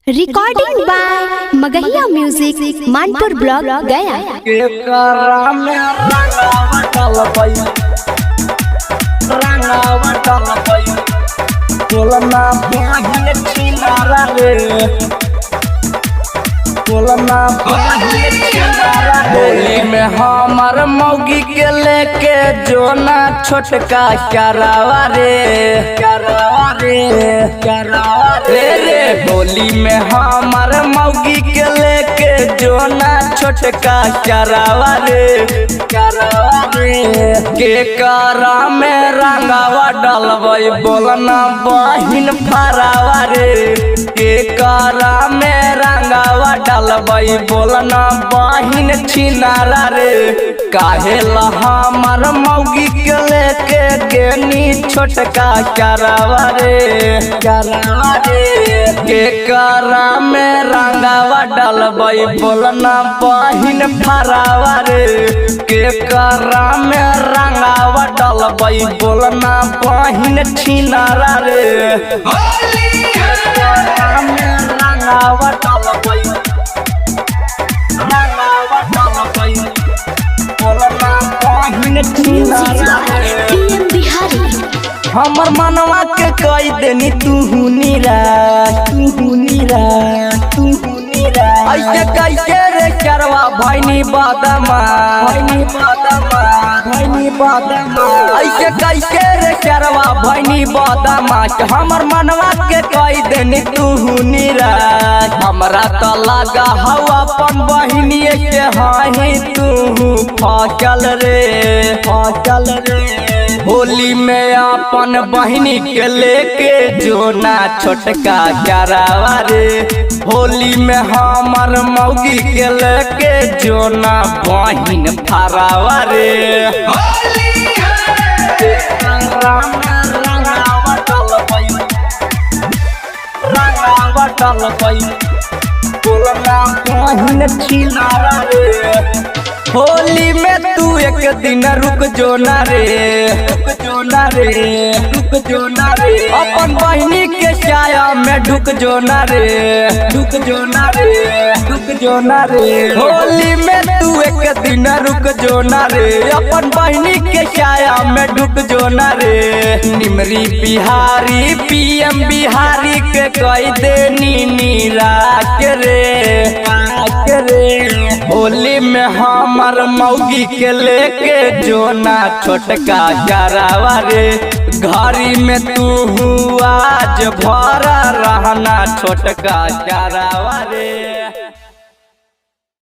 Recording by Magahiya music Manpur block Gaya. Holi में हमार मौगी के लेके जोना छोटका करावा रे रे। होली में हमार मौगी के लेके जोना छोटका करावा रे के करा में रंगावा डलबई बोलना बहिन फरावा रे के करा में रंगावा डलबई बोलना बहिन छिनारा रे। काहे ला हमार मौगी के लेके गेनी छोटका करावा रे के करा में रंगावा डलबई बोलना बहिन फरावा रे के करा में रंगावा डलबई बोलना बहिन छिनारा रे। रंगावा डलबई बोलना बहिन छिनारा रे। हमर मनवा के कई देनी तू नीरा ऐसे कैसे रे करवा भैनी बादमा ऐसे कैसे रे करवा भैनी बादमा हमर मनवा के कई देनी तू नीरा। हमरा तो लगा हवा अपन बहिनिए के हाही तू फसल रे होली में अपन बहिनी के लेके जोना छोटका करावा रे। होली में हमार मौगी के लेके जोना बहिन फरावा रे। होली में तू एक दिन रुक जो ना रे अपन बहिनी के छाया में ढुक जो ना रे होली में तू एक दिन रुक जो ना रे अपन बहिनी के छाया में ढुक जो ना रे। निमरी बिहारी पीएम बिहारी के कई देनी नीरा के रे होली में हमार मौगी के लेके जोना छोटका करावा रे। घरी में तू आज भरा रहना छोटका करावा रे।